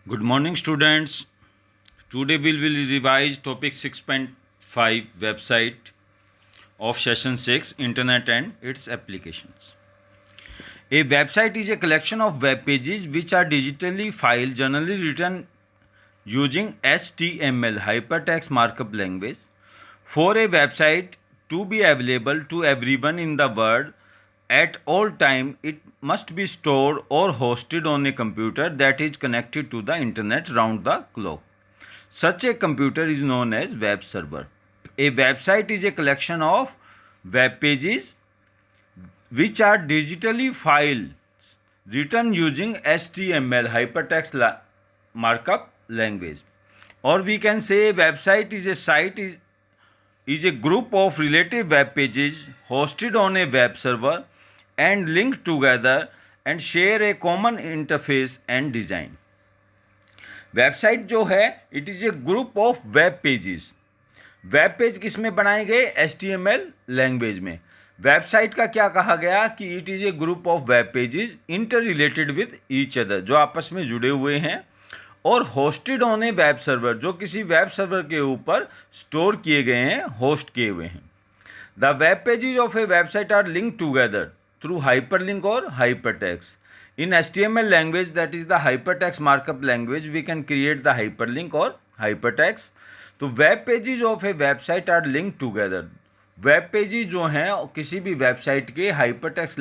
Good morning, students. Today we will revise topic 6.5 website of session 6 Internet and its applications. A website is a collection of web pages which are digitally filed, generally written using HTML hypertext markup language. For a website to be available to everyone in the world at all time, it must be stored or hosted on a computer that is connected to the internet round the clock. Such a computer is known as web server. A website is a collection of web pages which are digitally filed, written using HTML hypertext markup language. Or we can say a website is a site is a group of relative web pages hosted on a web server and linked together and share a common interface and design. Website जो है it is a group of web pages. Web page किस में बनाए गए? HTML language में. Website का क्या कहा गया कि it is a group of web pages inter related with each other, जो आपस में जुड़े हुए हैं और hosted on A web server, जो किसी वेब सर्वर के ऊपर स्टोर किए गए हैं, होस्ट किए हुए हैं. The web pages of a website are link together through hyperlink और hypertext. In HTML language, that is the hypertext markup language, we can create the hyperlink or hypertext. तो web pages of a website are link together. Web pages जो हैं किसी भी website के hypertext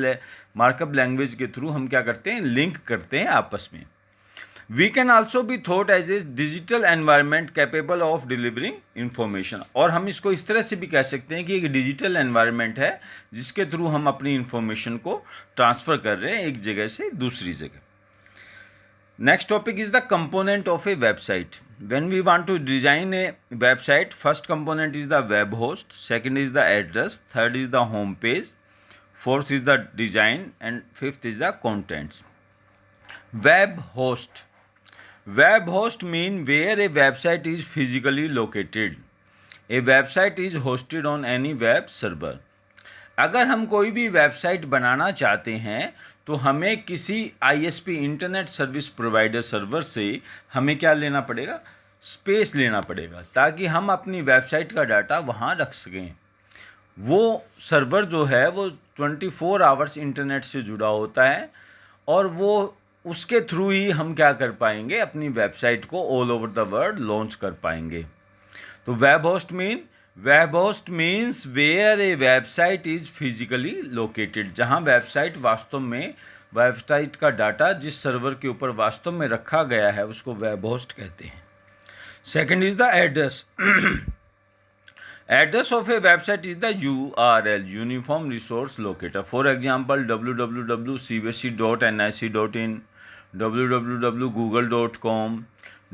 markup language के through हम क्या करते हैं? लिंक करते हैं आपस में. We can also be thought as a digital environment capable of delivering information. और हम इसको इस तरह से भी कह सकते हैं कि एक डिजिटल एनवायरनमेंट है जिसके थ्रू हम अपनी इंफॉर्मेशन को ट्रांसफ़र कर रहे हैं एक जगह से दूसरी जगह. Next topic is the component of a website. When we want to design a website, first component is the web host, second is the address, third is the home page, fourth is the design and fifth is the contents. Web host. Web host mean where a website is physically located. A website is hosted on any web server. अगर हम कोई भी website बनाना चाहते हैं तो हमें किसी ISP internet service provider server से हमें क्या लेना पड़ेगा? स्पेस लेना पड़ेगा ताकि हम अपनी वेबसाइट का डाटा वहाँ रख सकें. वो सर्वर जो है वो 24 आवर्स इंटरनेट से जुड़ा होता है और वो उसके थ्रू ही हम क्या कर पाएंगे? अपनी वेबसाइट को all over the world launch कर पाएंगे. तो web host means where a website is physically located. जहाँ वेबसाइट वास्तव में वेबसाइट का डाटा जिस सर्वर के ऊपर वास्तव में रखा गया है उसको वेब होस्ट कहते हैं. Second is the address. Address of a website is the URL, Uniform Resource Locator. For example, www.cbsc.nic.in, www.google.com,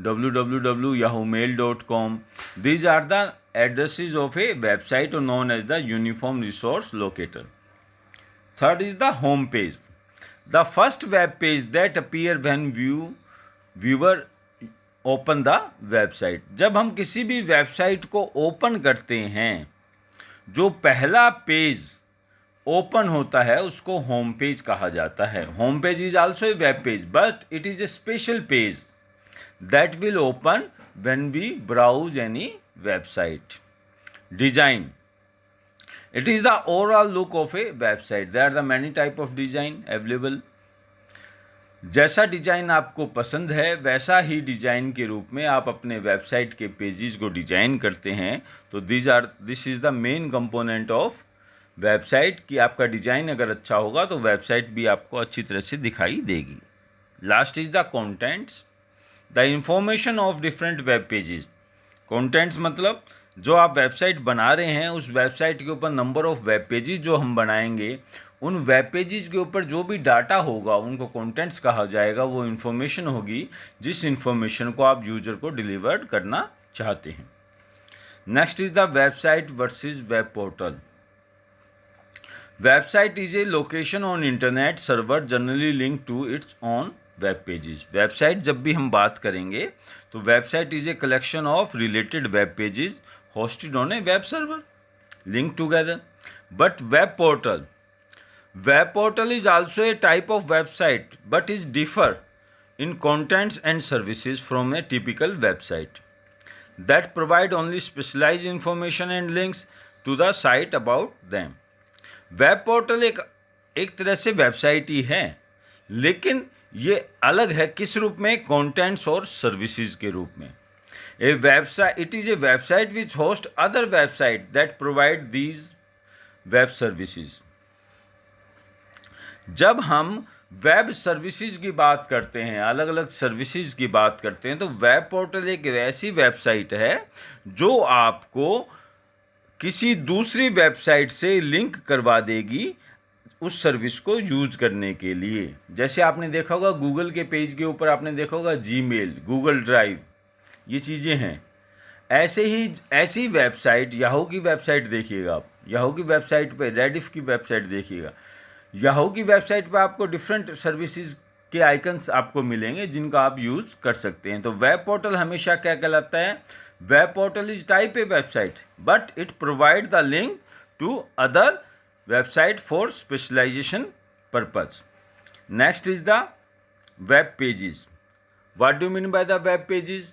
www.yahoomail.com. These are the addresses of a website known as the Uniform Resource Locator. Third is the home page. The first web page that appear when viewer open the website. जब हम किसी भी website को open करते हैं जो पहला page open होता है उसको होम पेज कहा जाता है. Home page is also a web page but it is a special page that will open when we browse any website. Design. It is the overall look of a website. There are the many type of design available. जैसा design आपको पसंद है वैसा ही design के रूप में आप अपने वेबसाइट के पेजेस को डिज़ाइन करते हैं. तो this is the main component of website कि आपका डिज़ाइन अगर अच्छा होगा तो वेबसाइट भी आपको अच्छी तरह से दिखाई देगी. Last is the contents. The information of different web pages. Contents मतलब जो आप वेबसाइट बना रहे हैं उस वेबसाइट के ऊपर नंबर ऑफ वेब पेजेस जो हम बनाएंगे उन वेब पेजेस के ऊपर जो भी डाटा होगा उनको कंटेंट्स कहा जाएगा. वो इन्फॉर्मेशन होगी जिस इन्फॉर्मेशन को आप यूजर को डिलीवर करना चाहते हैं. Next is the website versus web portal. Website is a location on internet server generally link to its on web pages. Website जब भी हम बात करेंगे तो website is a collection of related web pages hosted on a web server linked together. But web portal is also a type of website but is differ in contents and services from a typical website that provide only specialized information and links to the site about them. Web portal एक तरह से website ही है, लेकिन ये अलग है किस रूप में? कंटेंट्स और सर्विसेज के रूप में. A website, it is a website which hosts other websites that provide these web services. जब हम वेब सर्विसेज की बात करते हैं, अलग अलग सर्विसेज की बात करते हैं, तो वेब पोर्टल एक ऐसी वेबसाइट है जो आपको किसी दूसरी वेबसाइट से लिंक करवा देगी उस सर्विस को यूज करने के लिए. जैसे आपने देखा होगा गूगल के पेज के ऊपर आपने देखा होगा जीमेल, गूगल ड्राइव, ये चीज़ें हैं. ऐसे ही ऐसी वेबसाइट याहू की वेबसाइट देखिएगा आप, याहू की वेबसाइट पे, रेडिफ की वेबसाइट देखिएगा, याहू की वेबसाइट पे आपको डिफरेंट सर्विसेज के आइकन्स आपको मिलेंगे जिनका आप यूज़ कर सकते हैं. तो वेब पोर्टल हमेशा क्या कहलाता है? Web portal is type a website but it provide the link to other website for specialisation purpose. Next is the web pages. What do mean by the web pages?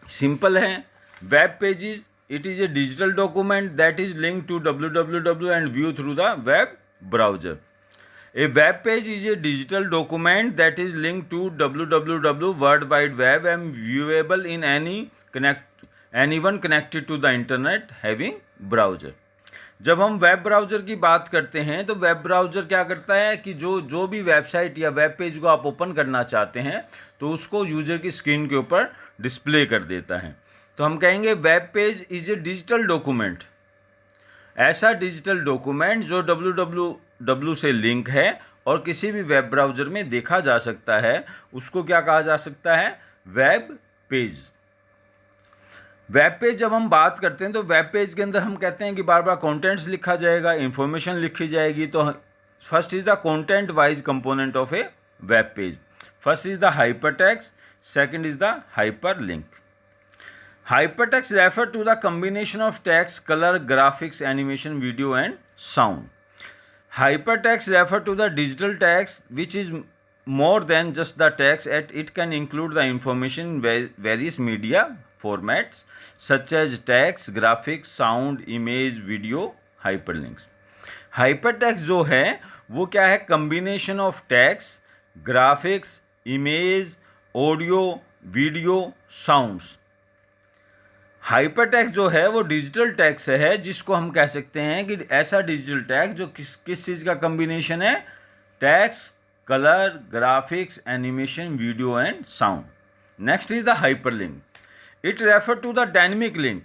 Simple है. Web pages it is a digital document that is linked to www and view through the web browser. A web page is a digital document that is linked to www World Wide Web and viewable in anyone connected to the internet having browser. जब हम web browser की बात करते हैं तो web browser क्या करता है कि जो भी वेबसाइट या वेब पेज को आप ओपन करना चाहते हैं तो उसको यूज़र की स्क्रीन के ऊपर डिस्प्ले कर देता है. तो हम कहेंगे web page is a digital document, ऐसा डिजिटल डॉक्यूमेंट जो www से लिंक है और किसी भी वेब ब्राउज़र में देखा जा सकता है, उसको क्या कहा जा सकता है? Web page. वेब पेज जब हम बात करते हैं तो वेब पेज के अंदर हम कहते हैं कि बार बार कंटेंट्स लिखा जाएगा, इंफॉर्मेशन लिखी जाएगी. तो first is the content wise component of A web page. First is the hypertext, second is the hyperlink. Hypertext refer to the combination of text, color, graphics, animation, video and sound. Hypertext refer to the digital text which is more than just the text, and it can include the information in various media formats such as text, graphics, sound, image, video, hyperlinks. Hypertext जो है वो क्या है? combination of text, graphics, image, audio, video, sounds. Hypertext जो है वो digital text है जिसको हम कह सकते हैं कि ऐसा डिजिटल टेक्स्ट जो किस चीज़ का कम्बिनेशन है? Text, colour, graphics, animation, video and sound. Next is the hyperlink. It refer to the dynamic link.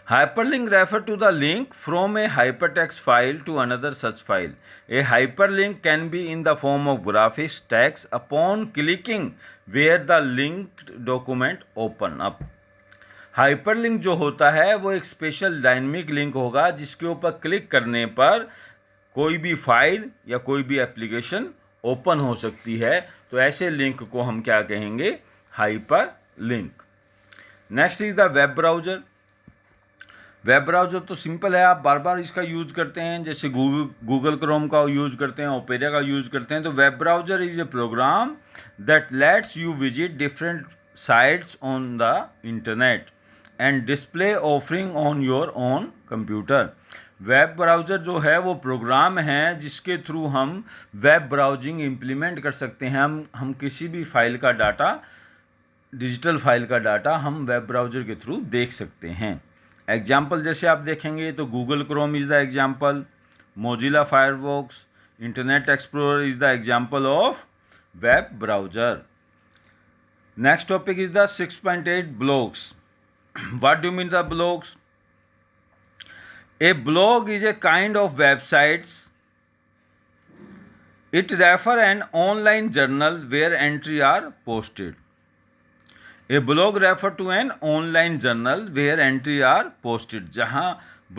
Hyperlink refer to the link from a hypertext file to another such file. A hyperlink can be in the form of graphics, text upon clicking where the linked document open up. Hyperlink जो होता है वो एक special dynamic link होगा जिसके ऊपर click करने पर कोई भी फाइल या कोई भी एप्लीकेशन ओपन हो सकती है. तो ऐसे लिंक को हम क्या कहेंगे? Hyperlink. Next is the web browser. Web browser तो सिंपल है, आप बार बार इसका यूज़ करते हैं, जैसे गूगल क्रोम का यूज़ करते हैं, ओपेरा का यूज़ करते हैं. तो web browser is a program that lets you visit different sites on the internet and display offering on your own computer. Web browser जो है वो प्रोग्राम है जिसके थ्रू हम वेब ब्राउजिंग इम्प्लीमेंट कर सकते हैं. हम किसी भी फाइल का डाटा, डिजिटल फाइल का डाटा हम वेब ब्राउज़र के थ्रू देख सकते हैं. एग्जाम्पल जैसे आप देखेंगे तो Google Chrome is the example, Mozilla Firefox, internet explorer is the example of web browser. Next topic is the 6.8 blogs. What do you mean the blogs? A blog is a kind of websites. It refer an online journal where entry are posted. A blog refer to an online journal where entry are posted. जहाँ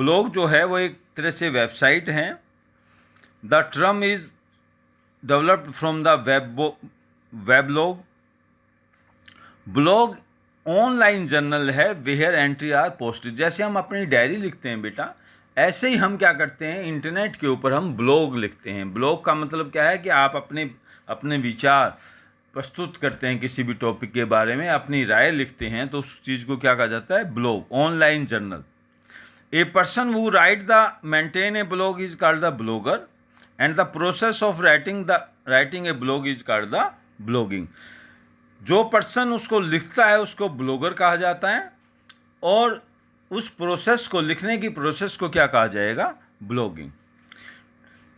blog जो है वो एक तरह से website है. The term is developed from the weblog. Blog online journal है where entry are posted. जैसे हम अपनी डायरी लिखते हैं बेटा, ऐसे ही हम क्या करते हैं, इंटरनेट के ऊपर हम ब्लॉग लिखते हैं. ब्लॉग का मतलब क्या है कि आप अपने विचार प्रस्तुत करते हैं किसी भी टॉपिक के बारे में, अपनी राय लिखते हैं, तो उस चीज़ को क्या कहा जाता है? Blog, online journal. A person who maintain A blog is called the blogger and the process of writing a blog is called the blogging. जो पर्सन उसको लिखता है उसको ब्लॉगर कहा जाता है, और उस प्रोसेस को, लिखने की प्रोसेस को क्या कहा जाएगा? Blogging.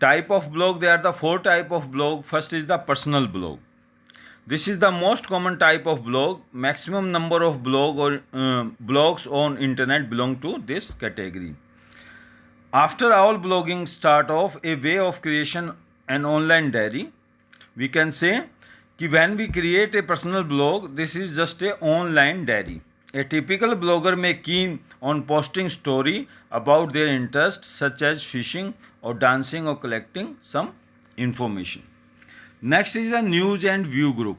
Type of blog, there are the 4 type of blog. First is the personal blog. This is the most common type of blog. Maximum number of blogs on internet belong to this category. After all, blogging start off a way of creation an online diary. We can say कि when we create a personal blog, this is just a online diary. A typical blogger may keen on posting story about their interests such as fishing or dancing or collecting some information. Next is a news and view group.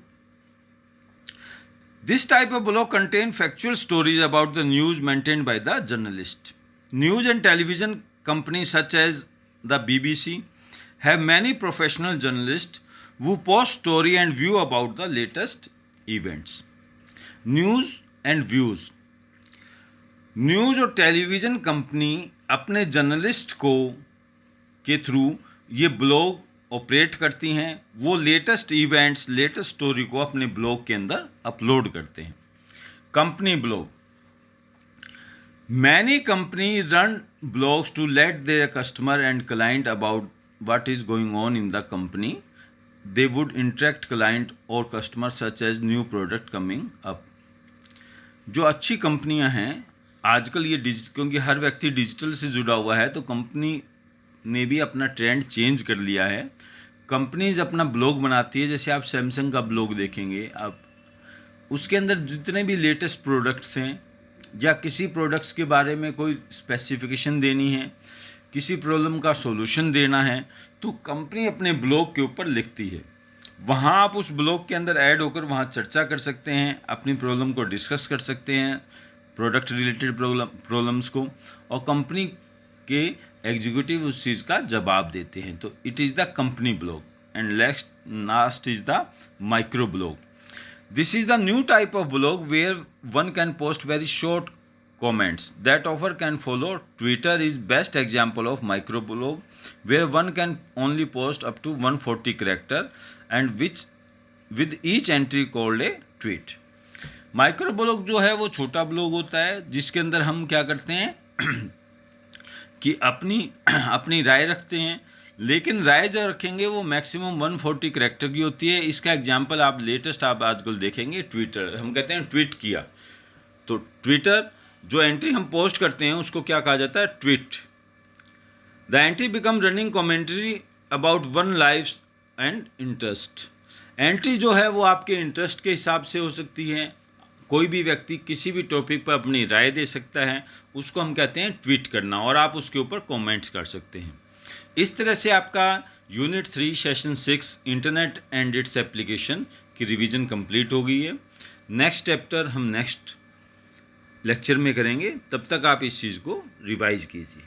This type of blog contains factual stories about the news maintained by the journalist. News and television companies such as the BBC have many professional journalists who post story and view about the latest events. News and views. News और television company अपने journalist के through ये blog operate करती हैं। वो latest events, latest story को अपने blog के अंदर अपलोड करते हैं। Company blog, many company run blogs to let their customer and client about what is going on in the company. They would interact client और customer such as new product coming up. जो अच्छी कंपनियां हैं आजकल ये क्योंकि हर व्यक्ति digital से जुड़ा हुआ है, तो कंपनी ने भी अपना ट्रेंड चेंज कर लिया है. कंपनीज अपना ब्लॉग बनाती है. जैसे आप सैमसंग का ब्लॉग देखेंगे, आप उसके अंदर जितने भी लेटेस्ट प्रोडक्ट्स हैं या किसी प्रोडक्ट्स के बारे में कोई स्पेसिफिकेशन देनी है, किसी प्रॉब्लम का सॉल्यूशन देना है, तो कंपनी अपने ब्लॉग के ऊपर लिखती है. वहाँ आप उस ब्लॉग के अंदर ऐड होकर वहाँ चर्चा कर सकते हैं, अपनी प्रॉब्लम को डिस्कस कर सकते हैं, प्रोडक्ट रिलेटेड प्रॉब्लम्स को, और कंपनी के एग्जीक्यूटिव उस चीज़ का जवाब देते हैं. तो it is the company blog. And last is the micro blog. This is the new type of blog where one can post very short comments. That offer can follow. Twitter is best example of microblog where one can only post up to 140 character and which with each entry called a tweet. Microblog जो है वो छोटा blog होता है जिसके अंदर हम क्या करते हैं कि अपनी राय रखते हैं, लेकिन राय जो रखेंगे वो मैक्सिमम 140 कैरेक्टर की होती है. इसका एग्जांपल आप लेटेस्ट आप आजकल देखेंगे ट्विटर. हम कहते हैं ट्वीट किया, तो ट्विटर जो एंट्री हम पोस्ट करते हैं उसको क्या कहा जाता है? Tweet. The entry become running commentary about one life and interest. Entry जो है वो आपके इंटरेस्ट के हिसाब से हो सकती है. कोई भी व्यक्ति किसी भी टॉपिक पर अपनी राय दे सकता है, उसको हम कहते हैं ट्वीट करना, और आप उसके ऊपर कमेंट्स कर सकते हैं. इस तरह से आपका unit 3 session 6 internet and its application की रिवीजन कंप्लीट हो गई है. नेक्स्ट चैप्टर हम नेक्स्ट लेक्चर में करेंगे. तब तक आप इस चीज़ को रिवाइज कीजिए.